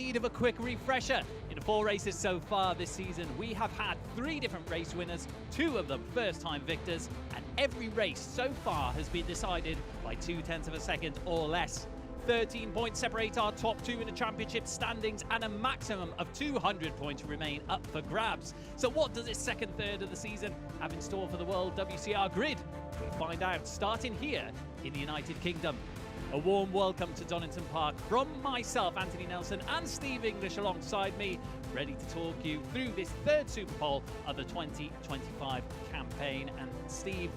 need of a quick refresher. In 4 races so far this season, we have had 3 different race winners, 2 of them first-time victors, and every race so far has been decided by 0.2 of a second or less. 13 points separate our top 2 in the championship standings, and a maximum of 200 points remain up for grabs. So what does this second third of the season have in store for the World WCR grid? We'll find out, starting here in the United Kingdom. A warm welcome to Donington Park from myself, Anthony Nelson, and Steve English alongside me, ready to talk you through this third Superpole of the 2025 campaign. And Steve,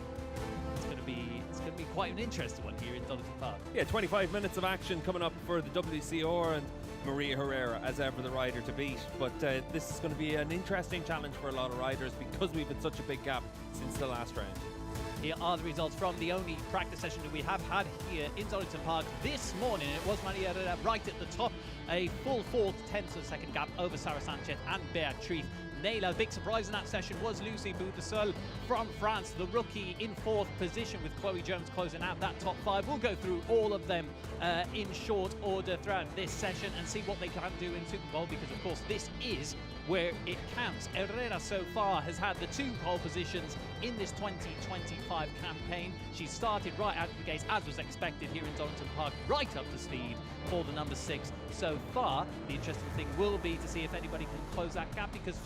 it's going to be quite an interesting one here in Donington Park. Yeah, 25 minutes of action coming up for the WCR, and Maria Herrera, as ever, the rider to beat. But this is going to be an interesting challenge for a lot of riders because we've had such a big gap since the last round. Here are the results from the only practice session that we have had here in Donington Park this morning. It was Maria Herrera right at the top, a full 4/10 of a second gap over Sarah Sanchez and Beatrice Naylor. Big surprise in that session was Lucy Boudesol from France, the rookie, in 4th position, with Chloe Jones closing out that top 5. We'll go through all of them in short order throughout this session and see what they can do in Superpole, because of course this is where it counts. Herrera so far has had the 2 pole positions in this 2025 campaign. She started right out of the gates, as was expected here in Donington Park, right up to speed for the number 6 so far. The interesting thing will be to see if anybody can close that gap, because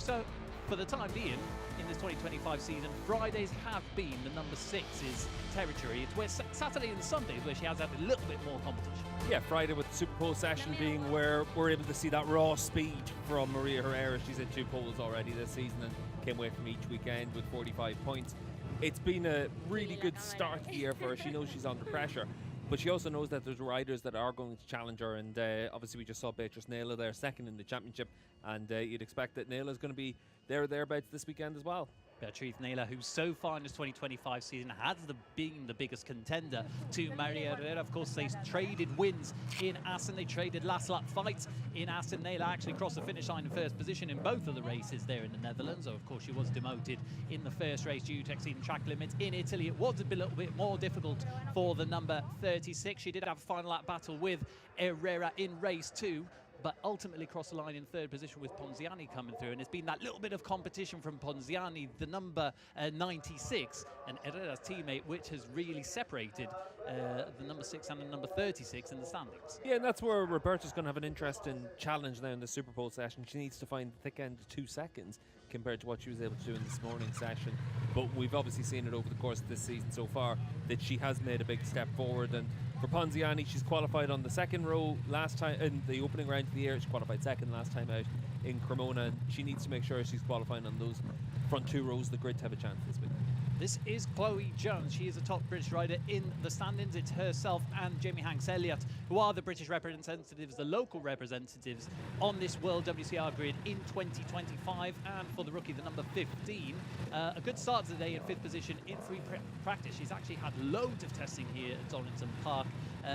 for the time being, in this 2025 season, Fridays have been the number 6's territory. It's where Saturday and Sundays where she has had a little bit more competition. Yeah, Friday with the Superpole session being where we're able to see that raw speed from Maria Herrera. She's in 2 poles already this season and came away from each weekend with 45 points. It's been a really good start here for her. She knows she's under pressure, but she also knows that there's riders that are going to challenge her, and obviously we just saw Beatrice Naylor there, 2nd in the championship, and you'd expect that Naylor's going to be there or thereabouts this weekend as well. Beatrice Naylor, who so far in this 2025 season has been the biggest contender to Maria Herrera. Of course, they traded wins in Assen. They traded last lap fights in Assen. Naylor actually crossed the finish line in 1st position in both of the races there in the Netherlands. So, of course, she was demoted in the first race due to exceeding track limits. In Italy, it was a little bit more difficult for the number 36. She did have a final lap battle with Herrera in race 2, but ultimately crossed the line in 3rd position with Ponziani coming through. And it's been that little bit of competition from Ponziani, the number 96, and Herrera's teammate, which has really separated the number 6 and the number 36 in the standings. Yeah, and that's where Roberta's going to have an interesting challenge now in the Superpole session. She needs to find the thick end of 2 seconds compared to what she was able to do in this morning's session. But we've obviously seen it over the course of this season so far that she has made a big step forward. And for Ponziani, she's qualified on the 2nd row last time in the opening round of the year. She qualified 2nd last time out in Cremona, and she needs to make sure she's qualifying on those front 2 rows of the grid to have a chance this week. This is Chloe Jones. She is a top British rider in the standings. It's herself and Jamie Hanks-Elliott who are the British representatives, the local representatives on this World WCR grid in 2025. And for the rookie, the number 15, a good start to the day in 5th position in free practice. She's actually had loads of testing here at Donington Park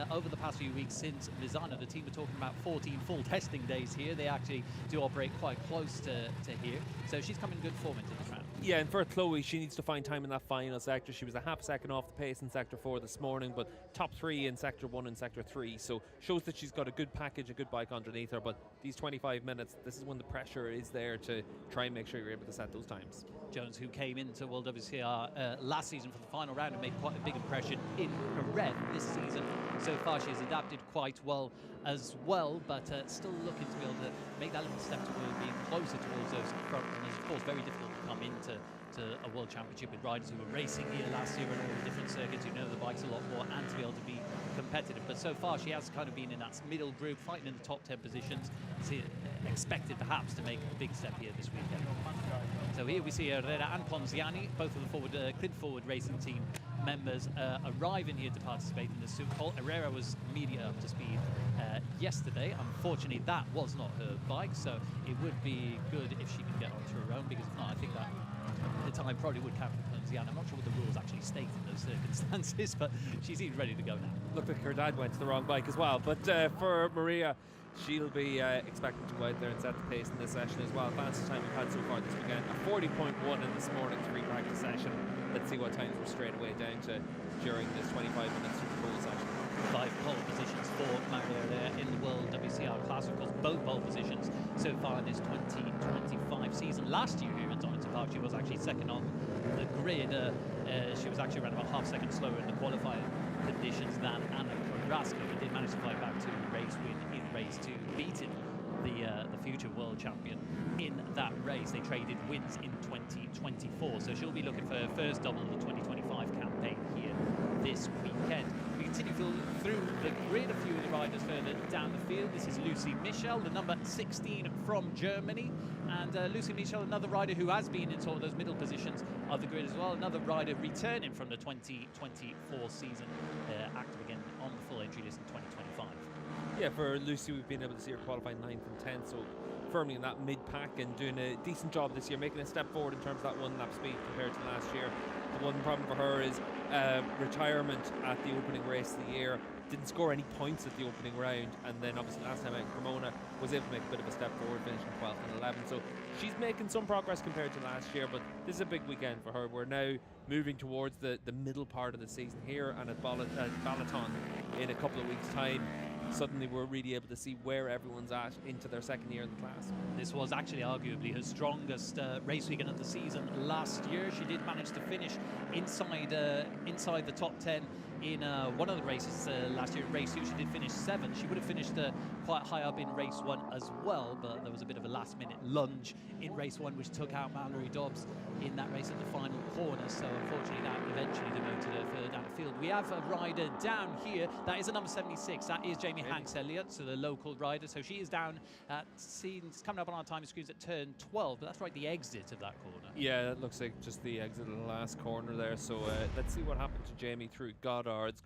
over the past few weeks since Misano. The team are talking about 14 full testing days here. They actually do operate quite close to here. So she's come in good form into this round. Yeah, and for Chloe, she needs to find time in that final sector. She was a half second off the pace in Sector 4 this morning, but top 3 in Sector 1 and Sector 3. So shows that she's got a good package, a good bike underneath her. But these 25 minutes, this is when the pressure is there to try and make sure you're able to set those times. Jones, who came into World WCR last season for the final round and made quite a big impression in Jerez this season. So far, she has adapted quite well as well, but still looking to be able to make that little step toward being closer towards those front runners. Of course, very difficult to come into a World Championship with riders who were racing here last year on all the different circuits, who know the bikes a lot more, and to be able to be competitive. But so far, she has kind of been in that middle group, fighting in the top 10 positions. She's expected perhaps to make a big step here this weekend. So here we see Herrera and Ponziani, both of the Clint Forward Racing Team members, arriving here to participate in the Superpole. Herrera was immediately up to speed yesterday. Unfortunately, that was not her bike, so it would be good if she could get onto her own, because if not, I think that the time probably would count for Ponziani. I'm not sure what the rules actually state in those circumstances, but she seems ready to go now. Looked like her dad went to the wrong bike as well, but for Maria, she'll be expecting to go out there and set the pace in this session as well. Fastest time we've had so far this weekend, a 40.1 in this morning's free practice session. Let's see what times we're straight away down to during this 25 minutes Superpole session. 5 pole positions for Maria there in the World WCR Classic. has, of course, both pole positions so far in this 2025 season. Last year here at Donington Park, she was actually second on the grid. She was actually around about half a second slower in the qualifying conditions than Anna Carrasco, but did manage to fight back to a race win in race 2, beating the future world champion in that race. They traded wins in 2024, so she'll be looking for her first double of the 2025 campaign here this weekend. We continue through the grid, a few of the riders further down the field. This is Lucy Michel, the number 16 from Germany, and Lucy Michel, another rider who has been in sort of those middle positions of the grid as well, another rider returning from the 2024 season, active again on the full entry list in 2025. Yeah, for Lucy, we've been able to see her qualify 9th and 10th, so firmly in that mid-pack and doing a decent job this year, making a step forward in terms of that one-lap speed compared to last year. The one problem for her is retirement at the opening race of the year. Didn't score any points at the opening round, and then obviously last time out Cremona was able to make a bit of a step forward, finishing 12th and 11th. So she's making some progress compared to last year, but this is a big weekend for her. We're now moving towards the middle part of the season here, and at Balaton in a couple of weeks' time. Suddenly we're really able to see where everyone's at into their second year in the class. This was actually arguably her strongest race weekend of the season last year. She did manage to finish inside the top 10 in one of the races last year. Race 2, she did finish 7th. She would have finished quite high up in race 1 as well, but there was a bit of a last-minute lunge in race 1 which took out Mallory Dobbs in that race at the final corner, so unfortunately that eventually demoted her further down the field. We have a rider down here, that is a number 76, that is Jamie Hanks Elliott, so the local rider, so she is down at scenes coming up on our time screens at turn 12, but that's right, the exit of that corner. Yeah, that looks like just the exit of the last corner there, so let's see what happened to Jamie through Goddard's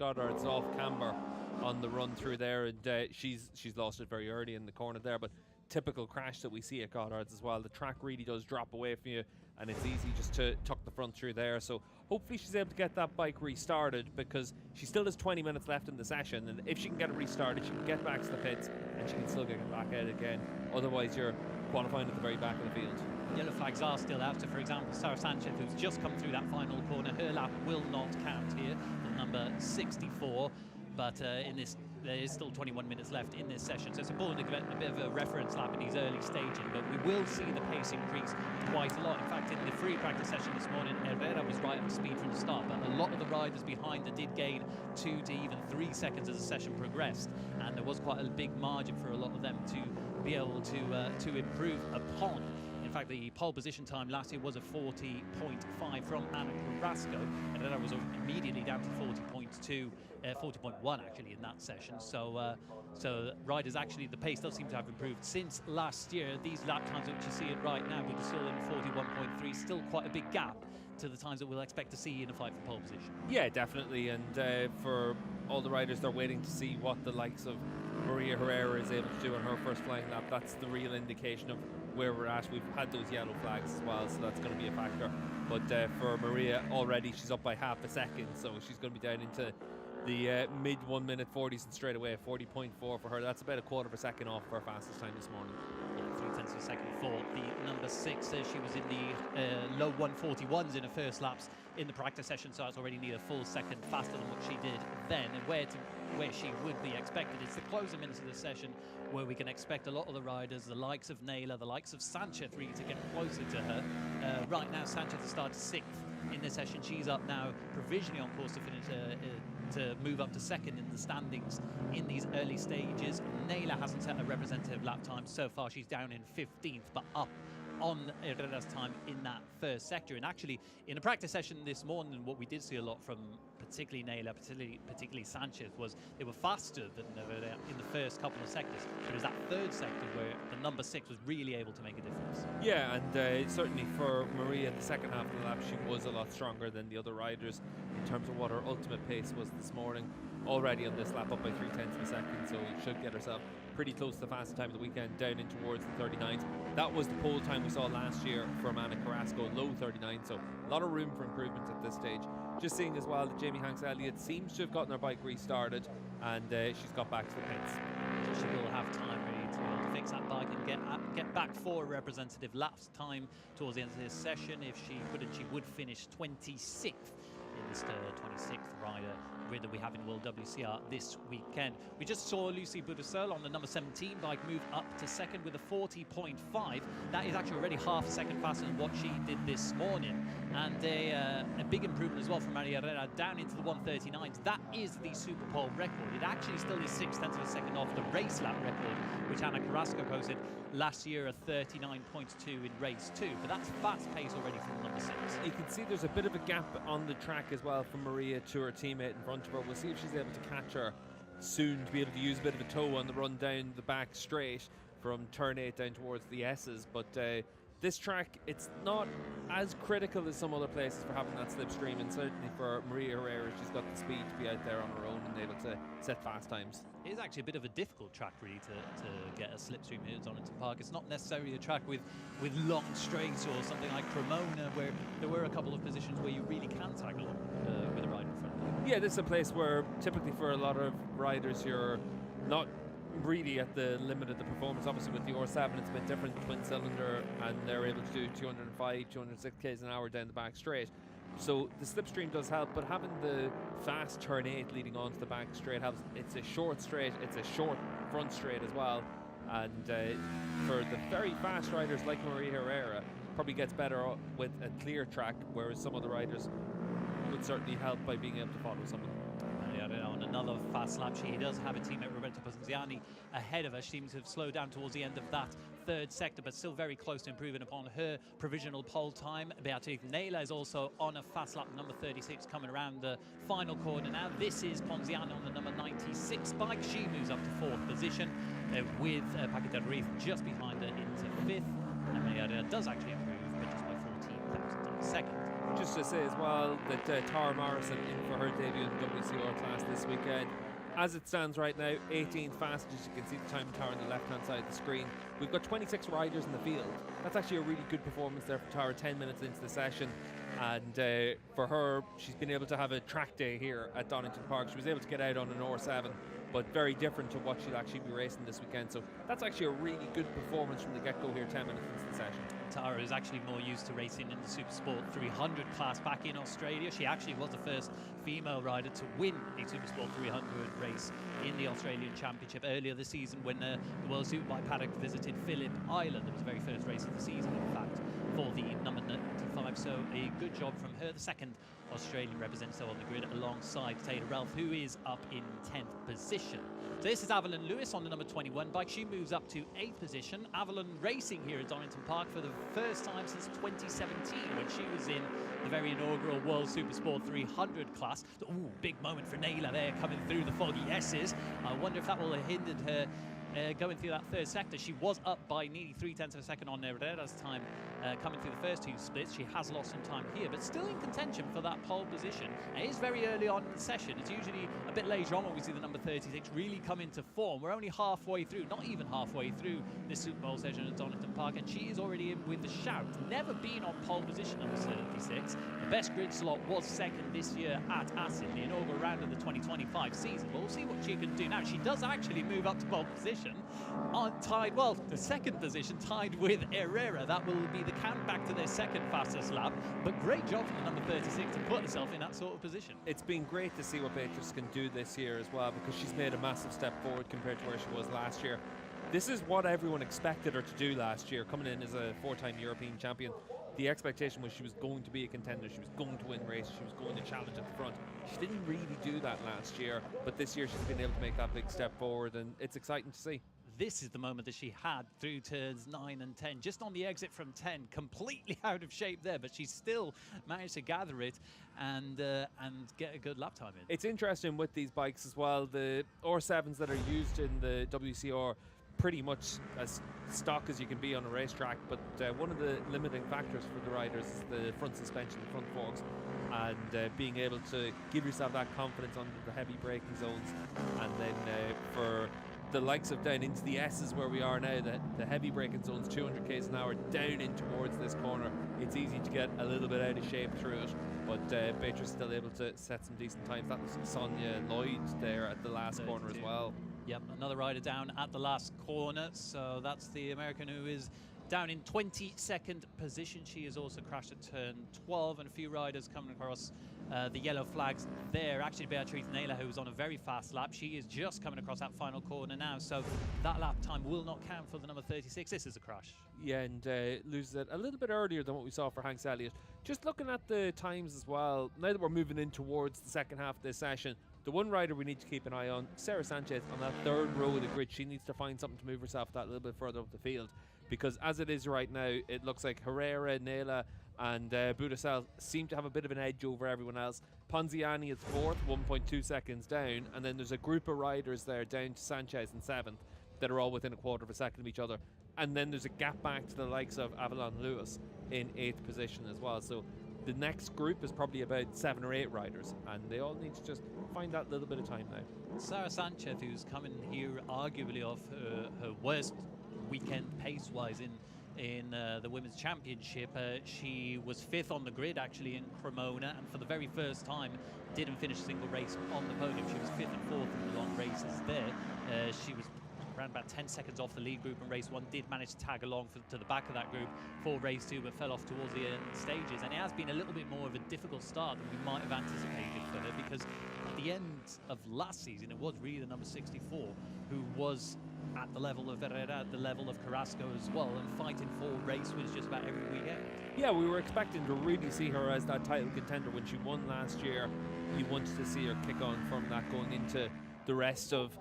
off camber on the run through there, and she's lost it very early in the corner there, but typical crash that we see at Goddard's as well. The track really does drop away from you, and it's easy just to tuck the front through there. So hopefully she's able to get that bike restarted, because she still has 20 minutes left in the session, and if she can get it restarted, she can get back to the pits and she can still get back out again. Otherwise you're qualifying at the very back of the field. Yellow flags are still out, so for example Sarah Sanchez, who's just come through that final corner, her lap will not count here, the number 64, but there is still 21 minutes left in this session, so it's important to get a bit of a reference lap in these early stages, but we will see the pace increase quite a lot. In fact, in the free practice session this morning, Herrera was right up to speed from the start, but a lot of the riders behind her did gain 2 to even 3 seconds as the session progressed, and there was quite a big margin for a lot of them to be able to improve upon. In fact, the pole position time last year was a 40.5 from Anna Carrasco, and then I was immediately down to 40.2, 40.1 actually in that session. So riders actually, the pace does seem to have improved since last year. These lap times which you see it right now, we're still in 41.3, still quite a big gap to the times that we'll expect to see in a fight for pole position. Yeah, definitely, and for all the riders, they're waiting to see what the likes of Maria Herrera is able to do on her first flying lap. That's the real indication of where we're at. We've had those yellow flags as well, so that's going to be a factor. But for Maria, already she's up by half a second, so she's going to be down into the mid 1 minute 40s and straight away 40.4 for her. That's about a quarter of a second off her fastest time this morning. 0.3 of a second for the number 6. She was in the low 141s in her first laps in the practice session, so that's already near a full second faster than what she did then. And where she would be expected, it's the closing minutes of the session where we can expect a lot of the riders, the likes of Naylor, the likes of Sanchez, really to get closer to her. Right now, Sanchez has started 6th in this session. She's up now provisionally on course to finish to move up to 2nd in the standings in these early stages. Naylor hasn't set a representative lap time so far. She's down in 15th, but up on Herrera's time in that first sector. And actually, in a practice session this morning, what we did see a lot from particularly Naylor, particularly Sanchez, was they were faster than Herrera in the first couple of sectors. It was that third sector where the number 6 was really able to make a difference. Yeah, and certainly for Maria in the second half of the lap, she was a lot stronger than the other riders in terms of what her ultimate pace was this morning. Already on this lap up by 0.3 of a second, so should get herself pretty close to the fastest time of the weekend, down in towards the 39s. That was the pole time we saw last year from Anna Carrasco, low 39, so a lot of room for improvement at this stage. Just seeing as well that Jamie Hanks Elliott seems to have gotten her bike restarted, and she's got back to the pits. She will have time really to be able to fix that bike and get back for a representative lap time towards the end of this session. If she couldn't, she would finish 26th in this 26th rider grid that we have in WorldWCR this weekend. We just saw Lucy Boudreau on the number 17 bike move up to second with a 40.5. That is actually already half a second faster than what she did this morning, and a big improvement as well from Maria Herrera down into the 139s. That is the Superpole record. It actually still is 0.6 of a second off the race lap record, which Anna Carrasco posted last year at 39.2 in race 2, but that's fast pace already from number 6. You can see there's a bit of a gap on the track as well from Maria to her teammate in front of her. We'll see if she's able to catch her soon to be able to use a bit of a toe on the run down the back straight from turn 8 down towards the S's. But this track, it's not as critical as some other places for having that slipstream, and certainly for Maria Herrera, she's got the speed to be out there on her own and able to set fast times. It is actually a bit of a difficult track really to get a slipstream here at Donington Park. It's not necessarily a track with long straights or something like Cremona, where there were a couple of positions where you really can tag along with a rider in front of you. Yeah, this is a place where typically for a lot of riders you're not really at the limit of the performance. Obviously with the R7 it's a bit different, twin cylinder, and they're able to do 205, 206 k's an hour down the back straight. So the slipstream does help, but having the fast turn 8 leading onto the back straight helps. It's a short straight, it's a short front straight as well, and for the very fast riders like Maria Herrera, probably gets better with a clear track, whereas some other riders would certainly help by being able to follow someone. On another fast lap, she does have a teammate, Roberta Ponziani, ahead of her. She seems to have slowed down towards the end of that third sector, but still very close to improving upon her provisional pole time. Beatriz Nela is also on a fast lap, number 36, coming around the final corner now. This is Ponziani on the number 96 bike. She moves up to 4th position with Paquita Ruiz just behind her into 5th. And Maria does actually improve, but just by 14,000 of a second. Just to say as well that Tara Morrison in for her debut in the WCR class this weekend. As it stands right now, 18th fastest. As you can see the time Tara on the left-hand side of the screen. We've got 26 riders in the field. That's actually a really good performance there for Tara, 10 minutes into the session. And for her, she's been able to have a track day here at Donington Park. She was able to get out on an R7, but very different to what she'll actually be racing this weekend. So that's actually a really good performance from the get-go here, 10 minutes into the session. Tara is actually more used to racing in the Supersport 300 class back in Australia. She actually was the first female rider to win a Supersport 300 race in the Australian Championship earlier this season when the World Superbike paddock visited Phillip Island. It was the very first race of the season, in fact, for the number 95. So a good job from her, the second Australian representative on the grid, alongside Taylor Ralph, who is up in 10th position. So this is Avalon Lewis on the number 21 bike. She moves up to 8th position. Avalon racing here at Donington Park for the first time since 2017, when she was in the very inaugural World Supersport 300 class. Ooh, big moment for Naila there, coming through the foggy S's. I wonder if that will have hindered her going through that third sector. She was up by nearly 0.3 of a second on Herrera's time coming through the first 2 splits. She has lost some time here, but still in contention for that pole position. It is very early on in the session. It's usually a bit later on when we see the number 36 really come into form. We're only halfway through, not even halfway through this Super Bowl session at Donington Park, and she is already in with the shout. Never been on pole position, number 36. The best grid slot was second this year at Assen, the inaugural round of the 2025 season. But we'll see what she can do now. She does actually move up to pole position. Tied, well, the second position, tied with Herrera. That will be the count back to their second fastest lap. But great job from the number 36 to put herself in that sort of position. It's been great to see what Beatrice can do this year as well, because she's made a massive step forward compared to where she was last year. This is what everyone expected her to do last year, coming in as a 4-time European champion. The expectation was she was going to be a contender, she was going to win races, she was going to challenge at the front. She didn't really do that last year, but this year she's been able to make that big step forward, and it's exciting to see. This is the moment that she had through turns 9 and 10, just on the exit from 10, completely out of shape there, but she still managed to gather it and get a good lap time in. It's interesting with these bikes as well. The R7s that are used in the WCR, pretty much as stock as you can be on a racetrack, but one of the limiting factors for the riders is the front suspension, the front forks, and being able to give yourself that confidence on the heavy braking zones. And then for the likes of down into the S's where we are now, the heavy braking zones, 200 k's an hour down in towards this corner, it's easy to get a little bit out of shape through it, but Beatrice still able to set some decent times. That was Sonia Lloyd there at the last corner as well. Yep, another rider down at the last corner, so that's the American who is down in 22nd position. She has also crashed at turn 12, and a few riders coming across the yellow flags there. Actually, Beatrice Naylor, who's on a very fast lap, she is just coming across that final corner now, so that lap time will not count for the number 36. This is a crash. Yeah, and loses it a little bit earlier than what we saw for Hanks Elliott. Just looking at the times as well, now that we're moving in towards the second half of this session, the one rider we need to keep an eye on, Sarah Sanchez, on that third row of the grid. She needs to find something to move herself that little bit further up the field, because as it is right now, it looks like Herrera, Naila and Budasel seem to have a bit of an edge over everyone else. Ponziani is fourth, 1.2 seconds down, and then there's a group of riders there down to Sanchez in seventh that are all within a quarter of a second of each other. And then there's a gap back to the likes of Avalon Lewis in 8th position as well. So the next group is probably about 7 or 8 riders, and they all need to just find that little bit of time now. Sarah Sanchez, who's coming here arguably off her worst weekend pace-wise in the Women's Championship. She was 5th on the grid actually in Cremona, and for the very first time didn't finish a single race on the podium. She was 5th and 4th in the long races there. She was around about 10 seconds off the lead group in race 1, did manage to tag along to the back of that group for race 2, but fell off towards the end stages. And it has been a little bit more of a difficult start than we might have anticipated for her, because at the end of last season it was really the number 64 who was at the level of Herrera, at the level of Carrasco as well, and fighting for race wins just about every weekend. Yeah, we were expecting to really see her as that title contender when she won last year. You wanted to see her kick on from that going into the rest of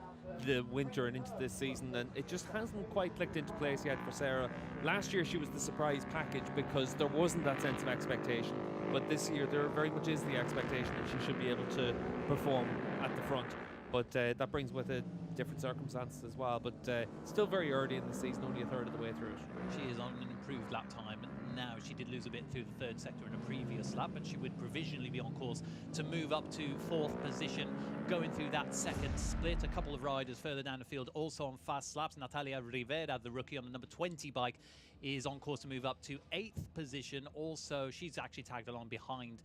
the winter and into this season, and it just hasn't quite clicked into place yet for Sarah. Last year she was the surprise package because there wasn't that sense of expectation, but this year there very much is the expectation that she should be able to perform at the front. But that brings with it different circumstances as well, but still very early in the season, only a third of the way through it. She is on an improved lap time now. She did lose a bit through the third sector in a previous lap, but she would provisionally be on course to move up to 4th position going through that second split. A couple of riders further down the field also on fast laps. Natalia Rivera, the rookie on the number 20 bike, is on course to move up to 8th position. Also, she's actually tagged along behind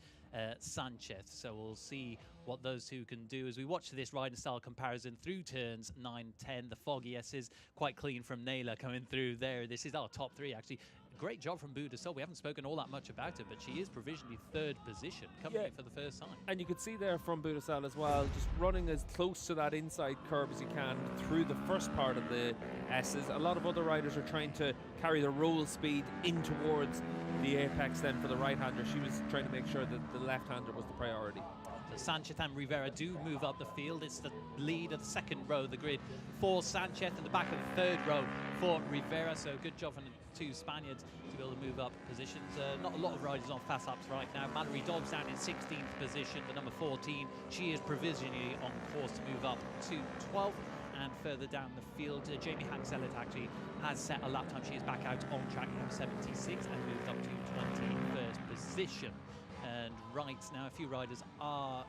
Sanchez, so we'll see what those two can do as we watch this riding style comparison through turns 9, 10. The foggy S is quite clean from Naylor coming through there. This is our top 3 actually. Great job from Budasel. We haven't spoken all that much about it, but she is provisionally 3rd position coming in for the first time. And you could see there from Budasel as well, just running as close to that inside curve as you can through the first part of the S's. A lot of other riders are trying to carry the roll speed in towards the apex then for the right-hander. She was trying to make sure that the left-hander was the priority. Sanchez and Rivera do move up the field. It's the lead of the second row of the grid for Sanchez and the back of the third row for Rivera. So good job from the 2 Spaniards to be able to move up positions. Not a lot of riders on fast laps right now. Mallory Dobbs down in 16th position, the number 14. She is provisionally on course to move up to 12th. And further down the field, Jamie Hanks-Elliott actually has set a lap time. She is back out on track in 76 and moved up to 21st position. And right now, a few riders are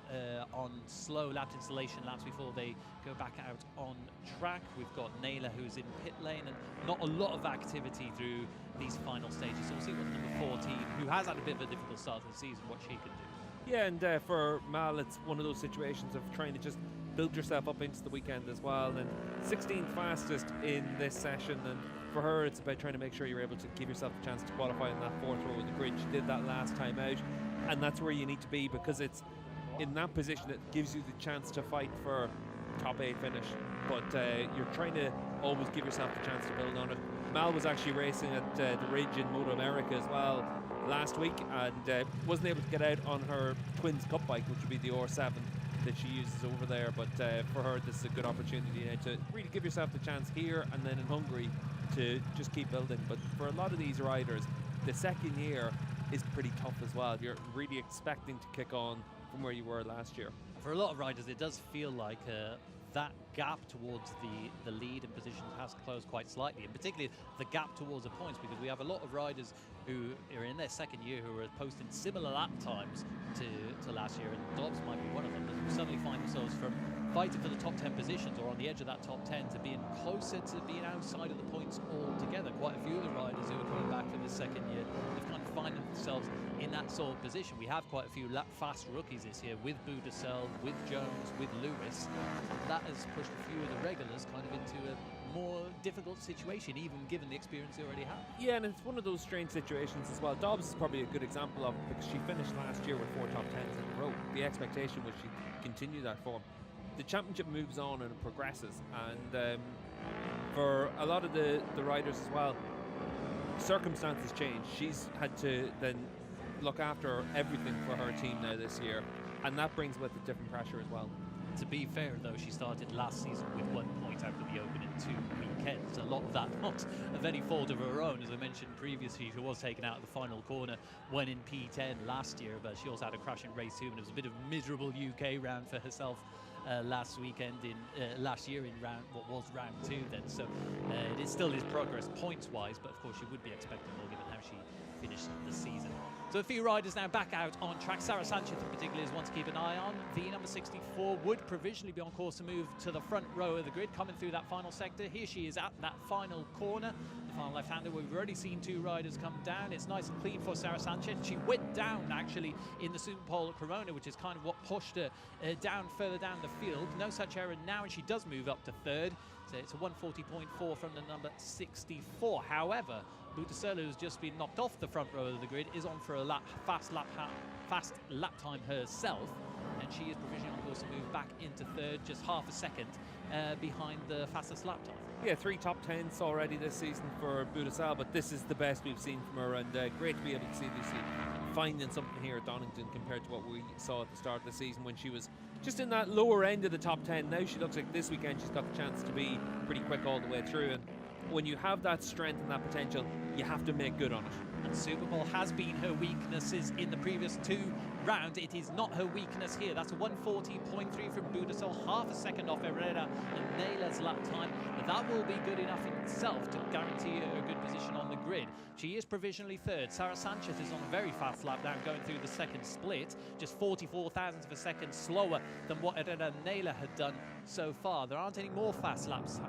on slow lap installation laps before they go back out on track. We've got Naylor, who's in pit lane, and not a lot of activity through these final stages. So we'll see what number 14, who has had a bit of a difficult start to the season, what she can do. Yeah, and for Mal, it's one of those situations of trying to just build yourself up into the weekend as well. And 16th fastest in this session, and for her, it's about trying to make sure you're able to give yourself a chance to qualify in that 4th row of the grid. She did that last time out. And that's where you need to be, because it's in that position that gives you the chance to fight for top 8 finish. But you're trying to always give yourself the chance to build on it. Mal was actually racing at the Ridge in Moto America as well last week, and wasn't able to get out on her Twins Cup bike, which would be the R7 that she uses over there. But for her, this is a good opportunity now to really give yourself the chance here and then in Hungary to just keep building. But for a lot of these riders, the second year is pretty tough as well. You're really expecting to kick on from where you were last year. For a lot of riders, it does feel like that gap towards the lead and positions has closed quite slightly, and particularly the gap towards the points, because we have a lot of riders who are in their second year who are posting similar lap times to last year, and Dobbs might be one of them, that suddenly find themselves from fighting for the top 10 positions or on the edge of that top 10 to being closer to being outside of the points altogether. Quite a few of the riders who are coming back for this second year have kind of find themselves in that sort of position. We have quite a few fast rookies this year with Budasel, with Jones, with Lewis. That has pushed a few of the regulars kind of into a more difficult situation, even given the experience they already have. Yeah, and it's one of those strange situations as well. Dobbs is probably a good example of it because she finished last year with 4 top 10s in a row. The expectation was she'd continue that form. The championship moves on and it progresses, and for a lot of the riders as well, circumstances change. She's had to then look after everything for her team now this year, and that brings with it different pressure as well. To be fair, though, she started last season with 1 point out of the opening 2 weekends. A lot of that not of any fault of her own. As I mentioned previously, she was taken out of the final corner when in P10 last year, but she also had a crash in race 2, and it was a bit of a miserable UK round for herself last weekend last year in what was round 2 then. So it still is progress points-wise, but of course she would be expecting more given how she finished the season. So a few riders now back out on track. Sarah Sanchez in particular is one to keep an eye on. The number 64 would provisionally be on course to move to the front row of the grid, coming through that final sector. Here she is at that final corner, the final left-hander. We've already seen 2 riders come down. It's nice and clean for Sarah Sanchez. She went down actually in the Superpole at Corona, which is kind of what pushed her down further down the field. No such error now, and she does move up to 3rd. So it's a 140.4 from the number 64. However, Butasolo, who's just been knocked off the front row of the grid, is on for a fast lap time herself, and she is provisionally on course to move back into 3rd, just half a second behind the fastest lap time. Yeah, 3 top 10s already this season for Butasolo, but this is the best we've seen from her, and great to be able to see Lucy finding something here at Donington compared to what we saw at the start of the season when she was just in that lower end of the top 10. Now she looks like this weekend she's got the chance to be pretty quick all the way through, and when you have that strength and that potential, you have to make good on it. And Superpole has been her weaknesses in the previous 2 rounds. It is not her weakness here. That's a 140.3 from Butasolo, half a second off Herrera and Nayla's lap time. But that will be good enough in itself to guarantee her a good position on the grid. She is provisionally 3rd. Sarah Sanchez is on a very fast lap down, going through the 2nd split, just 44 thousandths of a second slower than what Herrera and Nayla had done so far. There aren't any more fast laps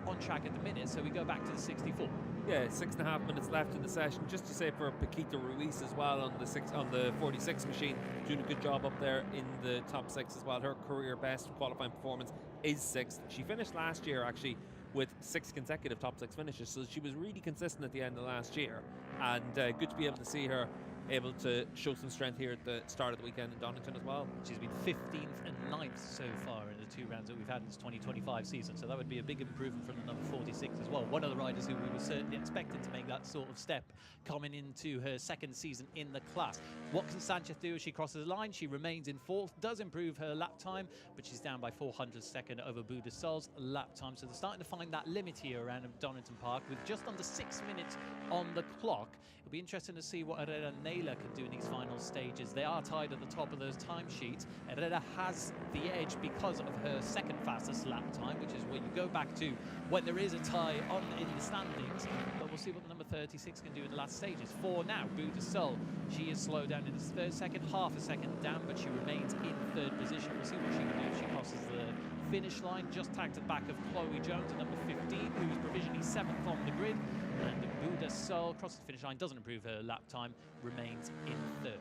on track at the minute, so we go back to the 64. Yeah, 6.5 minutes left in the session. Just to say for Paquita Ruiz as well on the 46 machine, doing a good job up there in the top 6 as well. Her career best qualifying performance is 6th. She finished last year actually with 6 consecutive top 6 finishes, so she was really consistent at the end of last year, and good to be able to see her able to show some strength here at the start of the weekend in Donington as well. She's been 15th and 9th so far in the 2 rounds that we've had in this 2025 season, so that would be a big improvement from the number 46 as well. One of the riders who we were certainly expecting to make that sort of step coming into her 2nd season in the class. What can Sanchez do as she crosses the line? She remains in 4th, does improve her lap time, but she's down by 400 second over Budasolo's lap time, so they're starting to find that limit here around Donington Park with just under 6 minutes on the clock. It'll be interesting to see what Herrera and Nayla can do in these final stages. They are tied at the top of those timesheets. Herrera has the edge because of her 2nd fastest lap time, which is where you go back to when there is a tie on in the standings. But we'll see what the number 36 can do in the last stages. For now, Butasolo, she is slowed down in this 3rd second, half a second down, but she remains in 3rd position. We'll see what she can do if she crosses the finish line, just tagged to the back of Chloe Jones at number 15, who is provisionally 7th on the grid. And Butasolo crosses the finish line, doesn't improve her lap time, remains in 3rd.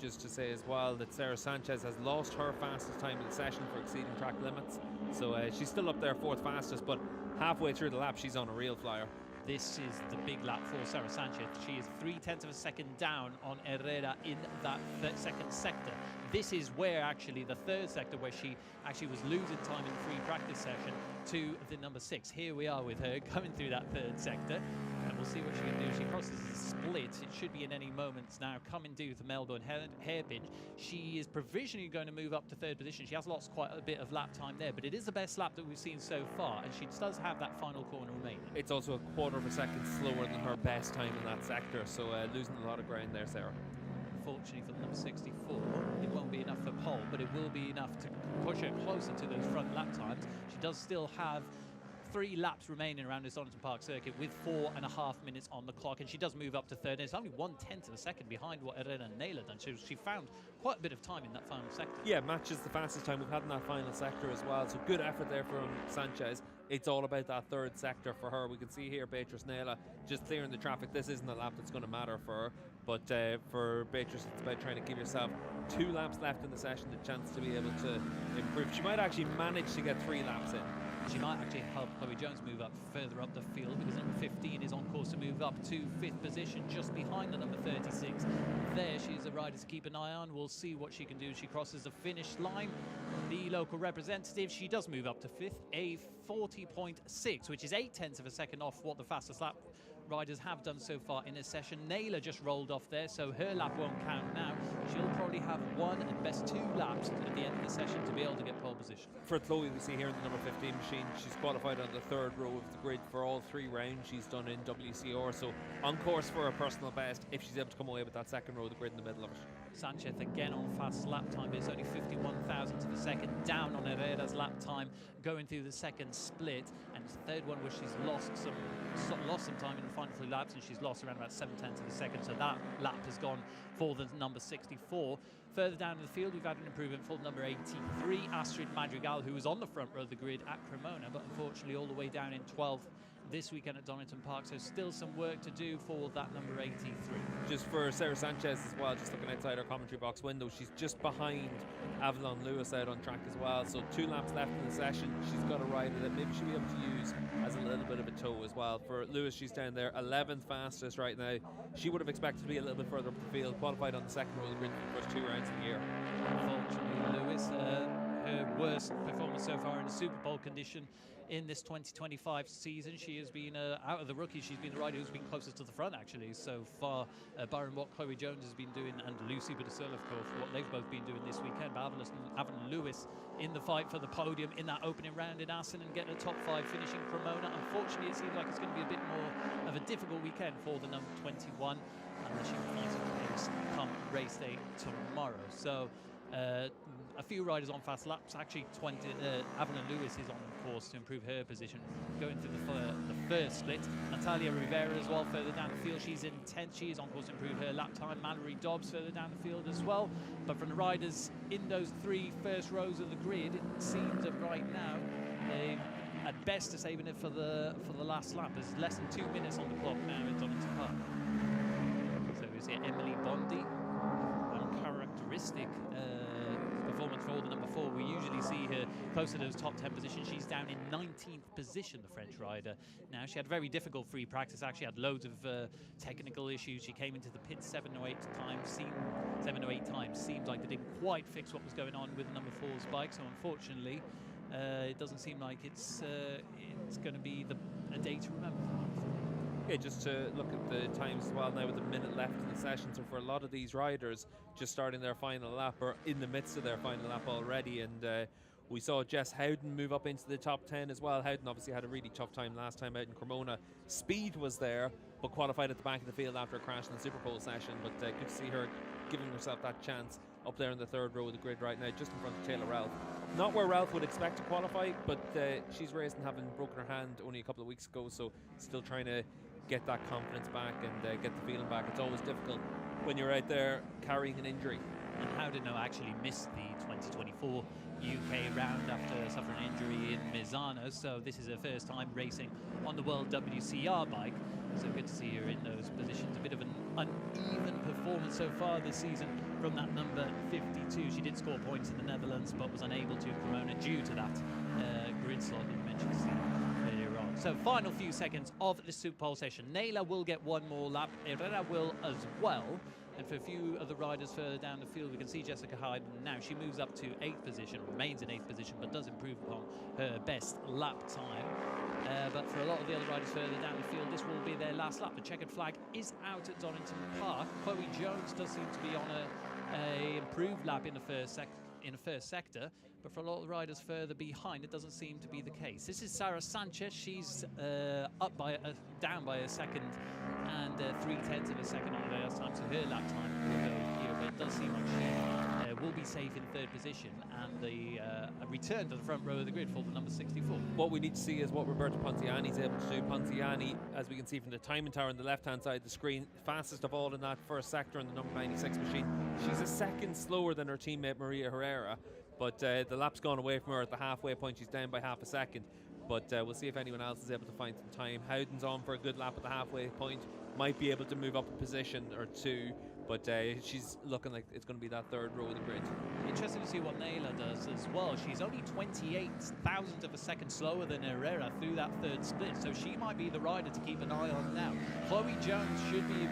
Just to say as well that Sarah Sanchez has lost her fastest time in the session for exceeding track limits, so she's still up there 4th fastest, but halfway through the lap she's on a real flyer. This is the big lap for Sarah Sanchez. She is 0.3 of a second down on Herrera in that 2nd sector. This is where actually the 3rd sector, where she actually was losing time in the free practice session to the number 6. Here we are with her coming through that 3rd sector, and we'll see what she can do. She crosses the split. It should be in any moments now. Coming due the Melbourne hairpin. She is provisionally going to move up to 3rd position. She has lost quite a bit of lap time there, but it is the best lap that we've seen so far, and she does have that final corner remaining. It's also a 1/4 of a second slower than her best time in that sector, so losing a lot of ground there, Sarah. Unfortunately for the number 64, it won't be enough for pole, but it will be enough to push her closer to those front lap times. She does still have 3 laps remaining around this Donington Park circuit with 4.5 minutes on the clock, and she does move up to 3rd. It's only 1/10 of a second behind what Herrera and Nayla done. She found quite a bit of time in that final sector. Yeah, matches the fastest time we've had in that final sector as well, so good effort there from Sanchez. It's all about that 3rd sector for her. We can see here Beatrice Nayla just clearing the traffic. This isn't a lap that's going to matter for her, but for Beatrice it's about trying to give yourself 2 laps left in the session, the chance to be able to improve. She might actually manage to get 3 laps in. She might actually help Chloe Jones move up further up the field, because number 15 is on course to move up to 5th position, just behind the number 36. There, she's a rider to keep an eye on. We'll see what she can do as she crosses the finish line. The local representative, she does move up to 5th, a 40.6, which is 0.8 of a second off what the fastest lap riders have done so far in this session. Naylor just rolled off there, so her lap won't count now. She'll probably have 1 and best 2 laps at the end of the session to be able to get pole position. For Chloe, we see here in the number 15 machine, she's qualified on the 3rd row of the grid for all 3 rounds she's done in WCR, so on course for a personal best if she's able to come away with that 2nd row of the grid in the middle of it. Sanchez again on fast lap time, but it's only 51 thousandths of a second down on Herrera's lap time going through the 2nd split, and the 3rd one where she's lost some time in the final 3 laps, and she's lost around about 0.7 of a second, so that lap has gone for the number 64. Further down in the field, we've had an improvement for number 83, Astrid Madrigal, who was on the front row of the grid at Cremona, but unfortunately all the way down in 12th this weekend at Donington Park, so still some work to do for that number 83. Just for Sarah Sanchez as well, just looking outside our commentary box window, she's just behind Avalon Lewis out on track as well, so 2 laps left in the session. She's got a rider that maybe she'll be able to use as a little bit of a tow as well. For Lewis, she's down there 11th fastest right now. She would have expected to be a little bit further up the field, qualified on the 2nd row of the grid for the first 2 rounds of the year. Unfortunately, Lewis, her worst performance so far in the Superpole condition in this 2025 season. She has been, out of the rookies, she's been the rider who's been closest to the front actually so far, barring what Chloe Jones has been doing and Lucy Budasol, of course, what they've both been doing this weekend. But Avalon Lewis in the fight for the podium in that opening round in Assen and getting a top 5 finish in Cremona. Unfortunately, it seems like it's going to be a bit more of a difficult weekend for the number 21, unless she can find some pace come race day tomorrow. So a few riders on fast laps. Actually, Avalon Lewis is on course to improve her position going through the 1st split. Natalia Rivera as well further down the field. She's in 10th. She is on course to improve her lap time. Mallory Dobbs further down the field as well. But from the riders in those 3 first rows of the grid, it seems that right now they at best are saving it for the last lap. There's less than 2 minutes on the clock now at Donington Park. So we see Emily Bondi, uncharacteristic performance for the number 4. We usually see her close to those top 10 positions. She's down in 19th position, the French rider. Now, she had very difficult free practice, actually had loads of technical issues. She came into the pit 7 or 8 times. Seems like they didn't quite fix what was going on with the number 4's bike, so unfortunately it doesn't seem like it's going to be a day to remember. Yeah, just to look at the times as well now with a minute left in the session. So for a lot of these riders just starting their final lap or in the midst of their final lap already, and we saw Jess Howden move up into the top 10 as well. Howden obviously had a really tough time last time out in Cremona. Speed was there, but qualified at the back of the field after a crash in the Superpole session. But good to see her giving herself that chance up there in the 3rd row of the grid right now, just in front of Taylor Ralph. Not where Ralph would expect to qualify, but she's racing having broken her hand only a couple of weeks ago, so still trying to get that confidence back and get the feeling back. It's always difficult when you're out there carrying an injury. And Howden actually missed the 2024 UK round after suffering an injury in Misano, so this is her first time racing on the WorldWCR bike, so good to see her in those positions. A bit of an uneven performance so far this season from that number 52. She did score points in the Netherlands but was unable to in Cremona due to that grid slot that you mentioned earlier on. So final few seconds of the Superpole session. Naylor will get 1 more lap, Herrera will as well. And for a few of the riders further down the field, we can see Jessica Hyde now. She moves up to 8th position, remains in 8th position, but does improve upon her best lap time. But for a lot of the other riders further down the field, this will be their last lap. The checkered flag is out at Donington Park. Chloe Jones does seem to be on a improved lap in the first sector, but for a lot of the riders further behind, it doesn't seem to be the case. This is Sarah Sanchez. She's down by a second and 3/10 of a second on her last time, so her lap time will go here, but it does seem like she will be safe in 3rd position, and a return to the front row of the grid for the number 64. What we need to see is what Roberta Pontiani is able to do. Pontiani, as we can see from the timing tower on the left-hand side of the screen, fastest of all in that first sector in the number 96 machine. She's a second slower than her teammate Maria Herrera, but the lap's gone away from her at the halfway point. She's down by half a second, but we'll see if anyone else is able to find some time. Howden's on for a good lap at the halfway point, might be able to move up a position or 2, But she's looking like it's going to be that third row of the grid. Interesting to see what Naila does as well. She's only 28 thousandths of a second slower than Herrera through that third split, so she might be the rider to keep an eye on now. Chloe Jones should be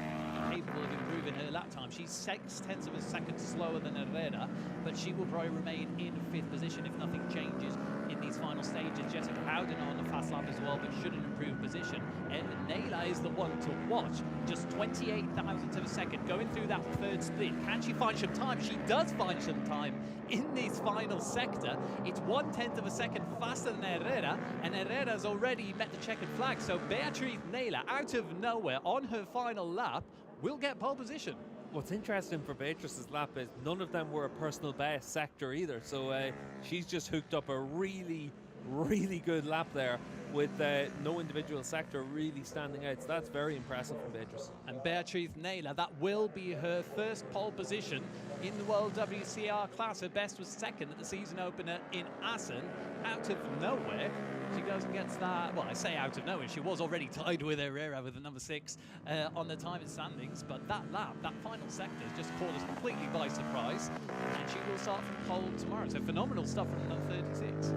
capable of improving her lap time. She's 6/10 of a second slower than Herrera, but she will probably remain in 5th position if nothing changes in these final stages. Jessica Howden on the fast lap as well, but shouldn't improve position. And Naila is the one to watch. Just 28 thousandths of a second going through that third split. Can she find some time? She does find some time in this final sector. It's 1/10 of a second faster than Herrera, and Herrera's already met the checkered flag. So Beatriz Naila, out of nowhere on her final lap, will get pole position. What's interesting for Beatrice's lap is none of them were a personal best sector either. So she's just hooked up a really, really good lap there with no individual sector really standing out. So that's very impressive from Beatrice. And Beatriz Naila, that will be her first pole position in the World WCR class. Her best was second at the season opener in Assen. Out of nowhere, she goes and gets that. Well, I say out of nowhere. She was already tied with Herrera with the number 6 on the time standings. But that lap, that final sector, has just caught us completely by surprise. And she will start from pole tomorrow. So phenomenal stuff from number 36.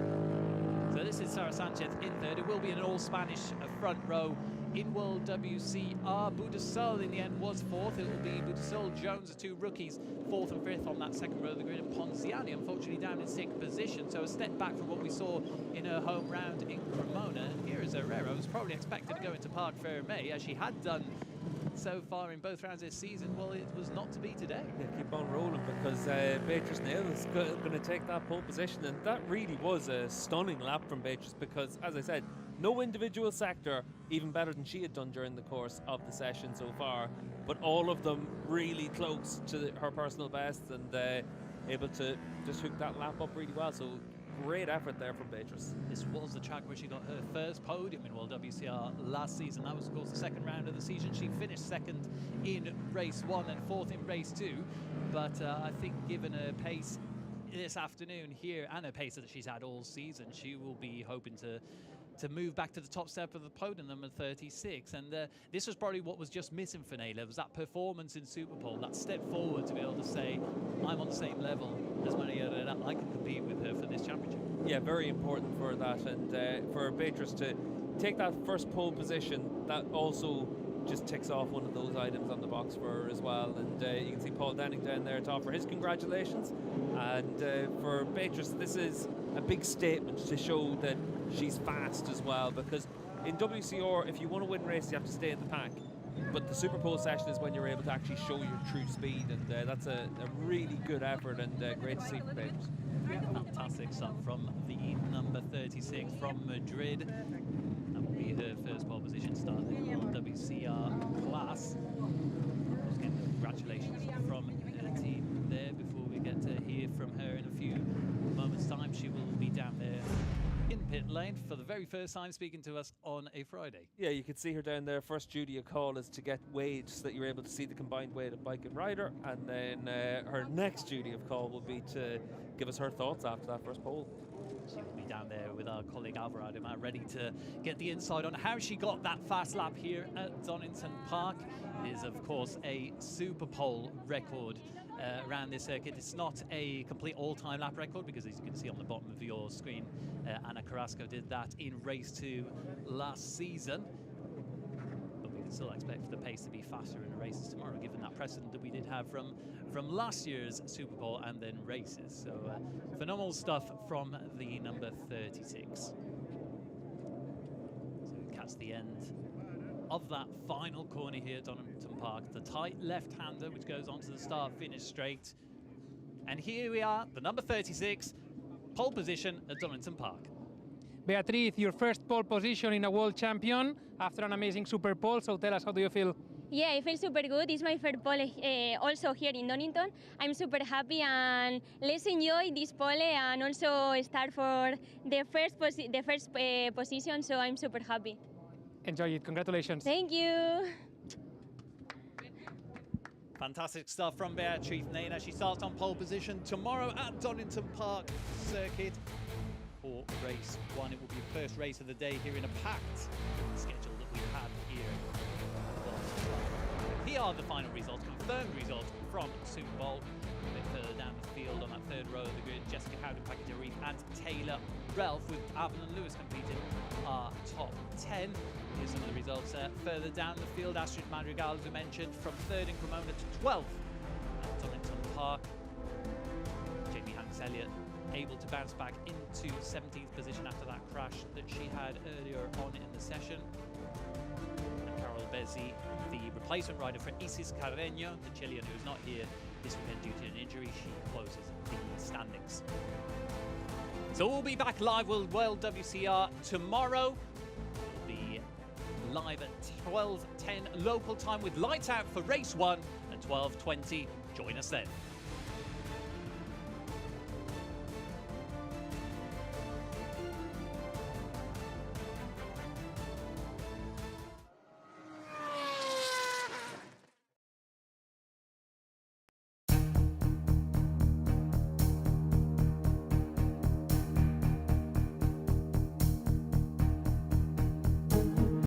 So this is Sarah Sanchez in third. It will be an all-Spanish front row in World WCR. Budasol in the end was 4th. It will be Budasol, Jones, the 2 rookies, 4th and 5th on that second row of the grid. And Ponziani, unfortunately, down in 6th position. So a step back from what we saw in her home round in Cremona. And here is Herrera, who was probably expected to go into Parc Fermé, as she had done so far in both rounds this season. Well, it was not to be today. Yeah, keep on rolling, because Beatrice Nail is going to take that pole position, and that really was a stunning lap from Beatrice, because, as I said, no individual sector even better than she had done during the course of the session so far, but all of them really close to her personal best, and able to just hook that lap up really well. So great effort there from Beatrice. This was the track where she got her first podium in World WCR last season. That was, of course, the second round of the season. She finished 2nd in race 1 and 4th in race 2. But I think given her pace this afternoon here and her pace that she's had all season, she will be hoping to move back to the top step of the podium, number 36. And this was probably what was just missing for Naila, was that performance in Superpole, that step forward to be able to say, I'm on the same level as Maria Herrera, I can compete with her for this championship. Yeah, very important for that, and for Beatrice to take that first pole position, that also just ticks off one of those items on the box for her as well. And you can see Paul Denning down there to offer his congratulations. And for Beatrice, this is a big statement to show that she's fast as well, because in WCR, if you want to win race, you have to stay in the pack. But the Superpole session is when you're able to actually show your true speed, and that's a really good effort, and great to see from Beatrice. Fantastic stuff from the number 36 from Madrid. That will be her first pole position start in the WCR class. Just getting congratulations from the team there before we get to hear from her in a few moments' time. She will be down there in pit lane for the very first time speaking to us on a Friday. Yeah, you can see her down there. First duty of call is to get weighed so that you're able to see the combined weight of bike and rider, and then her next duty of call will be to give us her thoughts after that first pole. She will be down there with our colleague Alvaro Ademar, ready to get the insight on how she got that fast lap here at Donington Park. It is, of course, a Superpole record around this circuit. It's not a complete all-time lap record, because as you can see on the bottom of your screen, Ana Carrasco did that in race 2 last season. But we can still expect the pace to be faster in the races tomorrow, given that precedent that we did have from last year's Superpole and then races. So phenomenal stuff from the number 36. So we catch the end of that final corner here at Donington Park. The tight left-hander which goes onto the start-finish straight. And here we are, the number 36, pole position at Donington Park. Beatriz, your first pole position in a world champion after an amazing super pole, so tell us, how do you feel? Yeah, I feel super good. It's my first pole also here in Donington. I'm super happy, and let's enjoy this pole and also start for the first position, so I'm super happy. Enjoy it. Congratulations. Thank you. Fantastic stuff from Beatriz Naila. She starts on pole position tomorrow at Donington Park Circuit for race 1. It will be the first race of the day here in a packed schedule that we have here. Here are the final results, confirmed results from Superpole. A bit further down the field on that third row of the grid, Jessica Howden, Package Reef and Taylor Ralph, with Avon and Lewis competing, are top 10. Here's some of the results there. Further down the field, Astrid Madrigal, as we mentioned, from 3rd in Cremona to 12th at Donington Park. Jamie Hanks-Elliott able to bounce back into 17th position after that crash that she had earlier on in the session. And Carol Bezzi, the replacement rider for Isis Carreño, the Chilean who's not here this weekend due to an injury, she closes the standings. So we'll be back live with WorldWCR tomorrow. We'll be live at 12:10 local time with lights out for race 1 and 12:20. Join us then.